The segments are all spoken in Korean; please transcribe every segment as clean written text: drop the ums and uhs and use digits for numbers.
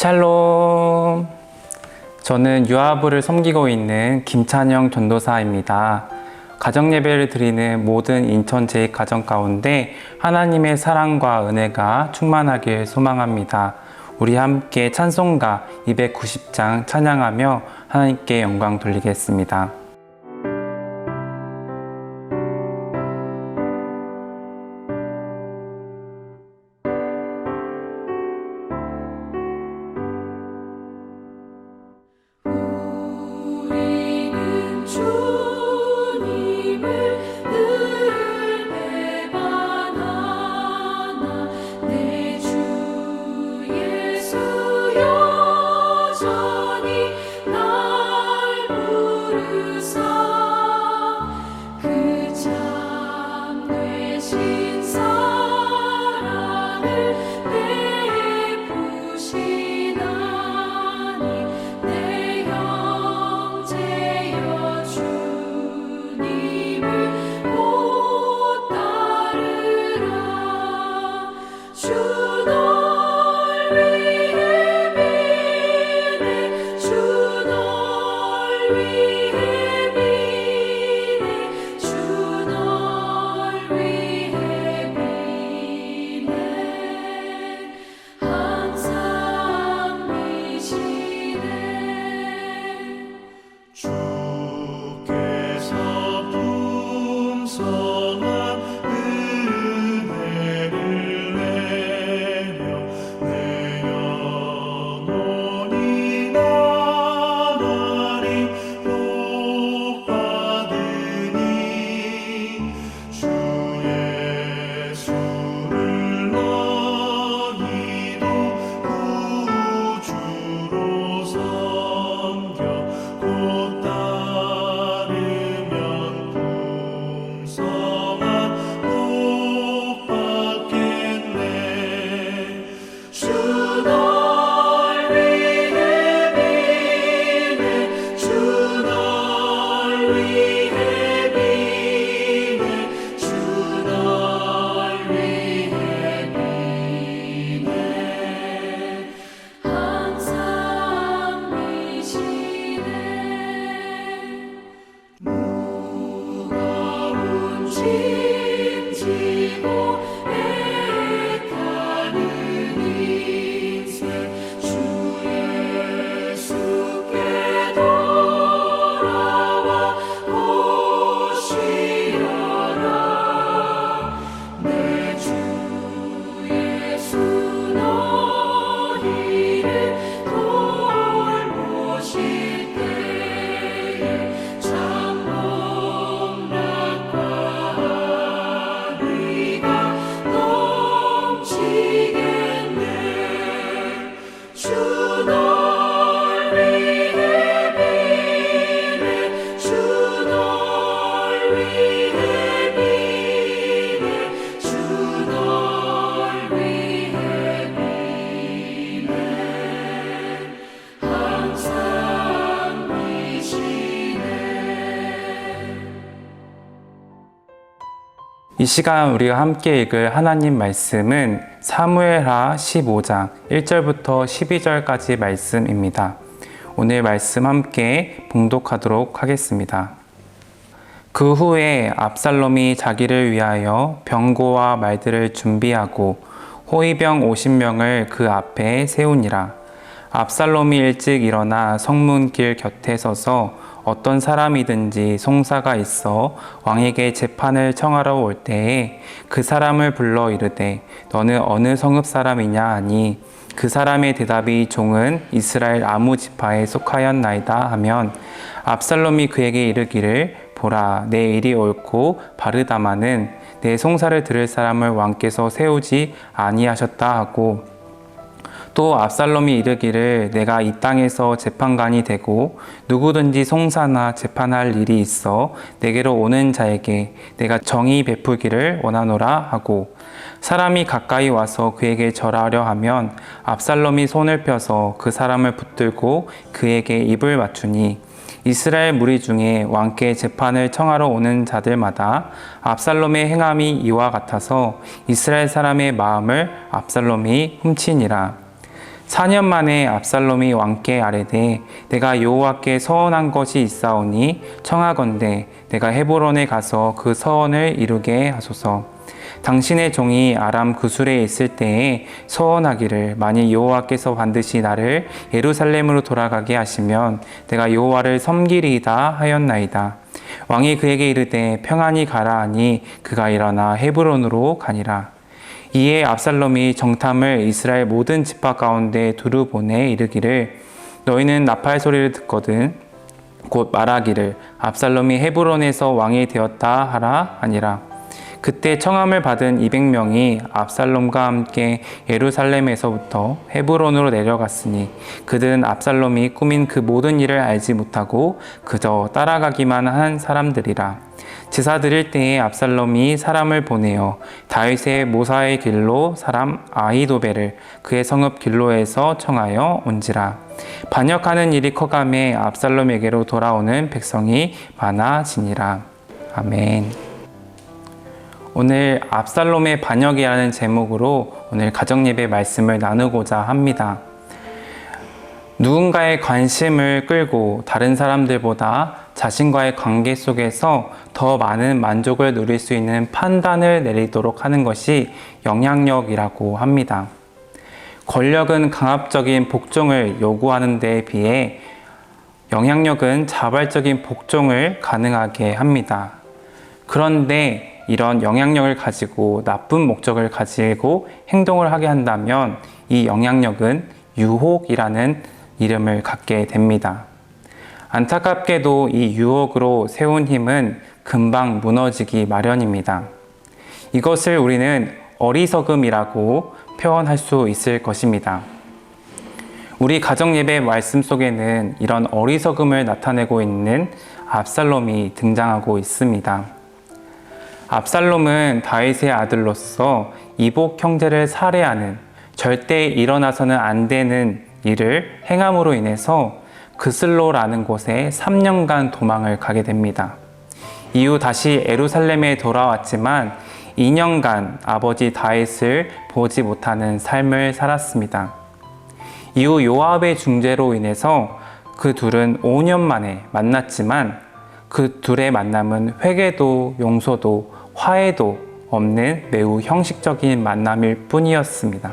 샬롬. 저는 유아부를 섬기고 있는 김찬영 전도사입니다. 가정예배를 드리는 모든 인천 제2가정 가운데 하나님의 사랑과 은혜가 충만하길 소망합니다. 우리 함께 찬송가 290장 찬양하며 하나님께 영광 돌리겠습니다. 이 시간 우리가 함께 읽을 하나님 말씀은 사무엘하 15장 1절부터 12절까지 말씀입니다. 오늘 말씀 함께 봉독하도록 하겠습니다. 그 후에 압살롬이 자기를 위하여 병거와 말들을 준비하고 호위병 50명을 그 앞에 세우니라. 압살롬이 일찍 일어나 성문길 곁에 서서 어떤 사람이든지 송사가 있어 왕에게 재판을 청하러 올 때에 그 사람을 불러 이르되 너는 어느 성읍 사람이냐 하니 그 사람의 대답이 종은 이스라엘 아무 지파에 속하였나이다 하면 압살롬이 그에게 이르기를 보라 내 일이 옳고 바르다마는 내 송사를 들을 사람을 왕께서 세우지 아니하셨다 하고 또 압살롬이 이르기를 내가 이 땅에서 재판관이 되고 누구든지 송사나 재판할 일이 있어 내게로 오는 자에게 내가 정의 베풀기를 원하노라 하고 사람이 가까이 와서 그에게 절하려 하면 압살롬이 손을 펴서 그 사람을 붙들고 그에게 입을 맞추니 이스라엘 무리 중에 왕께 재판을 청하러 오는 자들마다 압살롬의 행함이 이와 같아서 이스라엘 사람의 마음을 압살롬이 훔치니라. 4년 만에 압살롬이 왕께 아뢰되 내가 여호와께 서원한 것이 있사오니 청하건대 내가 헤브론에 가서 그 서원을 이루게 하소서. 당신의 종이 아람 구술에 있을 때에 서원하기를 만일 여호와께서 반드시 나를 예루살렘으로 돌아가게 하시면 내가 여호와를 섬기리이다 하였나이다. 왕이 그에게 이르되 평안히 가라 하니 그가 일어나 헤브론으로 가니라. 이에 압살롬이 정탐을 이스라엘 모든 지파 가운데 두루 보내 이르기를 너희는 나팔 소리를 듣거든 곧 말하기를 압살롬이 헤브론에서 왕이 되었다 하라 하니라. 그때 청함을 받은 200명이 압살롬과 함께 예루살렘에서부터 헤브론으로 내려갔으니 그들은 압살롬이 꾸민 그 모든 일을 알지 못하고 그저 따라가기만 한 사람들이라. 제사 드릴 때에 압살롬이 사람을 보내어 다윗의 모사의 길로 사람 아히도벨을 그의 성읍 길로에서 청하여 온지라. 반역하는 일이 커가매 압살롬에게로 돌아오는 백성이 많아지니라. 아멘. 오늘 압살롬의 반역이라는 제목으로 오늘 가정예배 말씀을 나누고자 합니다. 누군가의 관심을 끌고 다른 사람들보다 자신과의 관계 속에서 더 많은 만족을 누릴 수 있는 판단을 내리도록 하는 것이 영향력이라고 합니다. 권력은 강압적인 복종을 요구하는 데에 비해 영향력은 자발적인 복종을 가능하게 합니다. 그런데 이런 영향력을 가지고 나쁜 목적을 가지고 행동을 하게 한다면 이 영향력은 유혹이라는 이름을 갖게 됩니다. 안타깝게도 이 유혹으로 세운 힘은 금방 무너지기 마련입니다. 이것을 우리는 어리석음이라고 표현할 수 있을 것입니다. 우리 가정예배 말씀 속에는 이런 어리석음을 나타내고 있는 압살롬이 등장하고 있습니다. 압살롬은 다윗의 아들로서 이복 형제를 살해하는 절대 일어나서는 안 되는 일을 행함으로 인해서 그슬로라는 곳에 3년간 도망을 가게 됩니다. 이후 다시 예루살렘에 돌아왔지만 2년간 아버지 다윗을 보지 못하는 삶을 살았습니다. 이후 요압의 중재로 인해서 그 둘은 5년 만에 만났지만 그 둘의 만남은 회개도 용서도 화해도 없는 매우 형식적인 만남일 뿐이었습니다.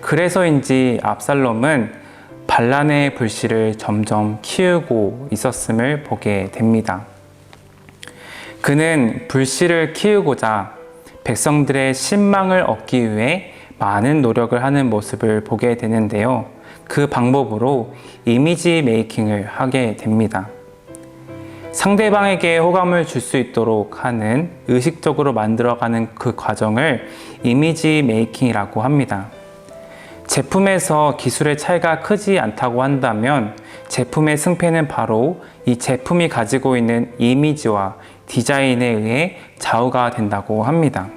그래서인지 압살롬은 반란의 불씨를 점점 키우고 있었음을 보게 됩니다. 그는 불씨를 키우고자 백성들의 신망을 얻기 위해 많은 노력을 하는 모습을 보게 되는데요. 그 방법으로 이미지 메이킹을 하게 됩니다. 상대방에게 호감을 줄 수 있도록 하는 의식적으로 만들어가는 그 과정을 이미지 메이킹이라고 합니다. 제품에서 기술의 차이가 크지 않다고 한다면 제품의 승패는 바로 이 제품이 가지고 있는 이미지와 디자인에 의해 좌우가 된다고 합니다.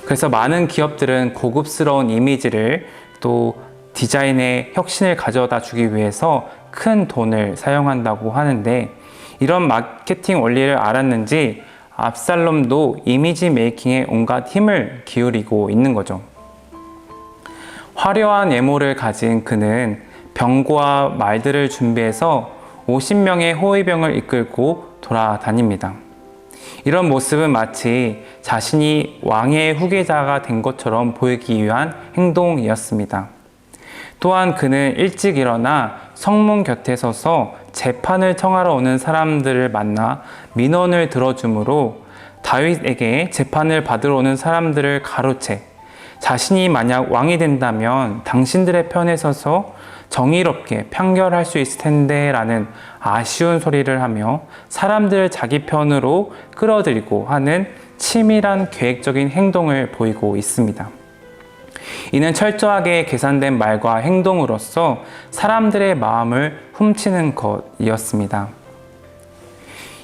그래서 많은 기업들은 고급스러운 이미지를 또 디자인의 혁신을 가져다 주기 위해서 큰 돈을 사용한다고 하는데 이런 마케팅 원리를 알았는지 압살롬도 이미지 메이킹에 온갖 힘을 기울이고 있는 거죠. 화려한 외모를 가진 그는 병과 말들을 준비해서 50명의 호위병을 이끌고 돌아다닙니다. 이런 모습은 마치 자신이 왕의 후계자가 된 것처럼 보이기 위한 행동이었습니다. 또한 그는 일찍 일어나 성문 곁에 서서 재판을 청하러 오는 사람들을 만나 민원을 들어주므로 다윗에게 재판을 받으러 오는 사람들을 가로채 자신이 만약 왕이 된다면 당신들의 편에 서서 정의롭게 판결할 수 있을 텐데 라는 아쉬운 소리를 하며 사람들을 자기 편으로 끌어들이고 하는 치밀한 계획적인 행동을 보이고 있습니다. 이는 철저하게 계산된 말과 행동으로서 사람들의 마음을 훔치는 것이었습니다.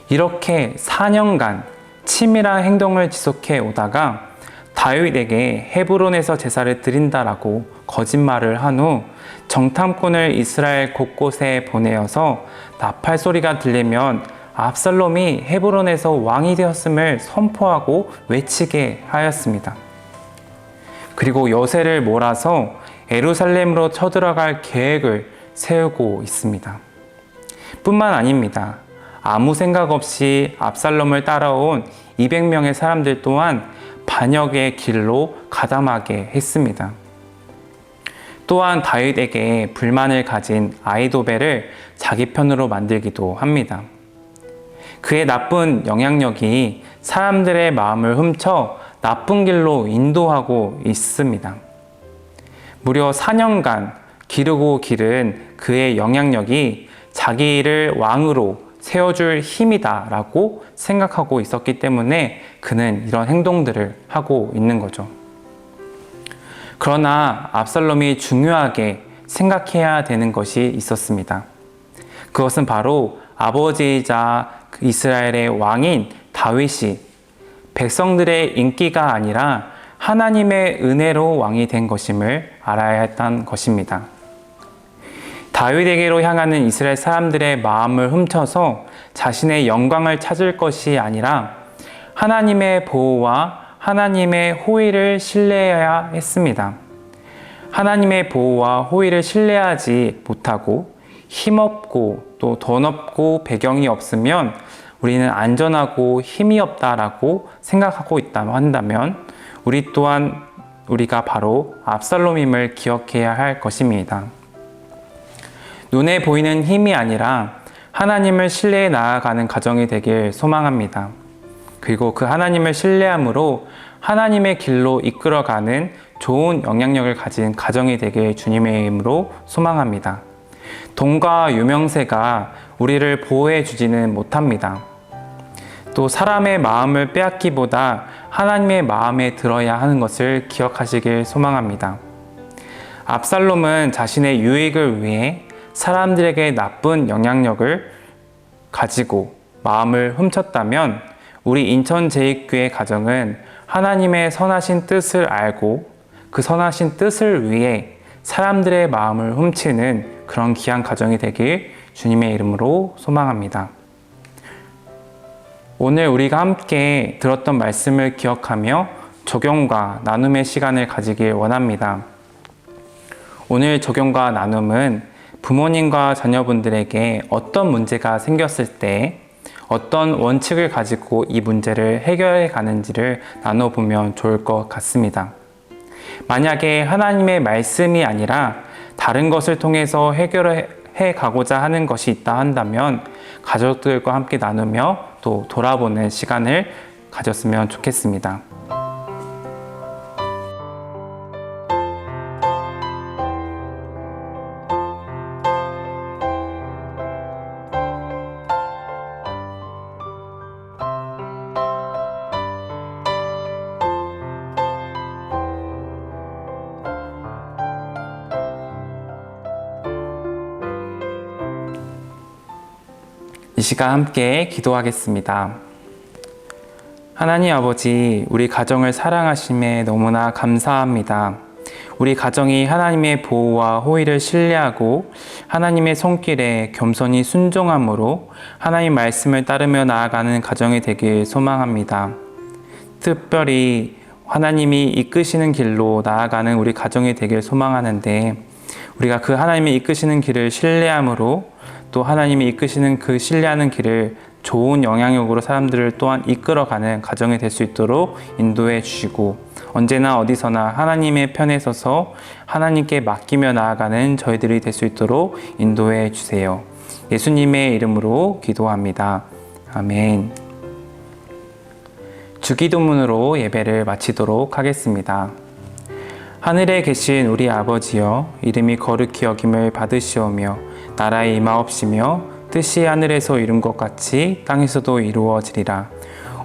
이렇게 4년간 치밀한 행동을 지속해 오다가 다윗에게 헤브론에서 제사를 드린다라고 거짓말을 한 후 정탐꾼을 이스라엘 곳곳에 보내어서 나팔 소리가 들리면 압살롬이 헤브론에서 왕이 되었음을 선포하고 외치게 하였습니다. 그리고 여세를 몰아서 예루살렘으로 쳐들어갈 계획을 세우고 있습니다. 뿐만 아닙니다. 아무 생각 없이 압살롬을 따라온 200명의 사람들 또한 반역의 길로 가담하게 했습니다. 또한 다윗에게 불만을 가진 아히도벨을 자기 편으로 만들기도 합니다. 그의 나쁜 영향력이 사람들의 마음을 훔쳐 나쁜 길로 인도하고 있습니다. 무려 4년간 기르고 기른 그의 영향력이 자기를 왕으로 세워줄 힘이다 라고 생각하고 있었기 때문에 그는 이런 행동들을 하고 있는 거죠. 그러나 압살롬이 중요하게 생각해야 되는 것이 있었습니다. 그것은 바로 아버지이자 이스라엘의 왕인 다윗이 백성들의 인기가 아니라 하나님의 은혜로 왕이 된 것임을 알아야 했던 것입니다. 다윗에게로 향하는 이스라엘 사람들의 마음을 훔쳐서 자신의 영광을 찾을 것이 아니라 하나님의 보호와 하나님의 호의를 신뢰해야 했습니다. 하나님의 보호와 호의를 신뢰하지 못하고 힘없고 또 돈 없고 배경이 없으면 우리는 안전하고 힘이 없다라고 생각하고 있다고 한다면 우리 또한 우리가 바로 압살롬임을 기억해야 할 것입니다. 눈에 보이는 힘이 아니라 하나님을 신뢰해 나아가는 가정이 되길 소망합니다. 그리고 그 하나님을 신뢰함으로 하나님의 길로 이끌어가는 좋은 영향력을 가진 가정이 되길 주님의 이름으로 소망합니다. 돈과 유명세가 우리를 보호해 주지는 못합니다. 또 사람의 마음을 빼앗기보다 하나님의 마음에 들어야 하는 것을 기억하시길 소망합니다. 압살롬은 자신의 유익을 위해 사람들에게 나쁜 영향력을 가지고 마음을 훔쳤다면 우리 인천제일교회 가정은 하나님의 선하신 뜻을 알고 그 선하신 뜻을 위해 사람들의 마음을 훔치는 그런 귀한 가정이 되길 주님의 이름으로 소망합니다. 오늘 우리가 함께 들었던 말씀을 기억하며 적용과 나눔의 시간을 가지길 원합니다. 오늘 적용과 나눔은 부모님과 자녀분들에게 어떤 문제가 생겼을 때 어떤 원칙을 가지고 이 문제를 해결해 가는지를 나눠보면 좋을 것 같습니다. 만약에 하나님의 말씀이 아니라 다른 것을 통해서 해결해 가고자 하는 것이 있다 한다면 가족들과 함께 나누며 또 돌아보는 시간을 가졌으면 좋겠습니다. 이 시간 함께 기도하겠습니다. 하나님 아버지, 우리 가정을 사랑하심에 너무나 감사합니다. 우리 가정이 하나님의 보호와 호의를 신뢰하고 하나님의 손길에 겸손히 순종함으로 하나님 말씀을 따르며 나아가는 가정이 되길 소망합니다. 특별히 하나님이 이끄시는 길로 나아가는 우리 가정이 되길 소망하는데 우리가 그 하나님이 이끄시는 길을 신뢰함으로 또 하나님이 이끄시는 그 신뢰하는 길을 좋은 영향력으로 사람들을 또한 이끌어가는 가정이 될 수 있도록 인도해 주시고 언제나 어디서나 하나님의 편에 서서 하나님께 맡기며 나아가는 저희들이 될 수 있도록 인도해 주세요. 예수님의 이름으로 기도합니다. 아멘. 주기도문으로 예배를 마치도록 하겠습니다. 하늘에 계신 우리 아버지여, 이름이 거룩히 여김을 받으시오며 나라의 임하옵시며 뜻이 하늘에서 이룬 것 같이 땅에서도 이루어지리라.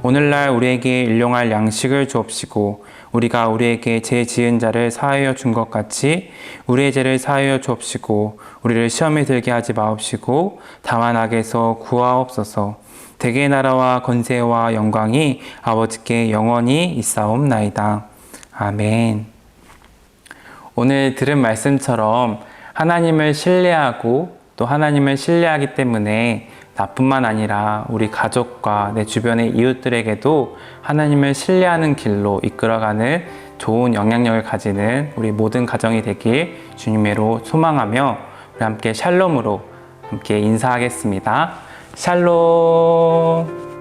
오늘날 우리에게 일용할 양식을 주옵시고 우리가 우리에게 죄 지은 자를 사하여 준 것 같이 우리의 죄를 사하여 주옵시고 우리를 시험에 들게 하지 마옵시고 다만 악에서 구하옵소서. 대개의 나라와 권세와 영광이 아버지께 영원히 있사옵나이다. 아멘. 오늘 들은 말씀처럼 하나님을 신뢰하고 또 하나님을 신뢰하기 때문에 나뿐만 아니라 우리 가족과 내 주변의 이웃들에게도 하나님을 신뢰하는 길로 이끌어가는 좋은 영향력을 가지는 우리 모든 가정이 되길 주님으로 소망하며 우리 함께 샬롬으로 함께 인사하겠습니다. 샬롬.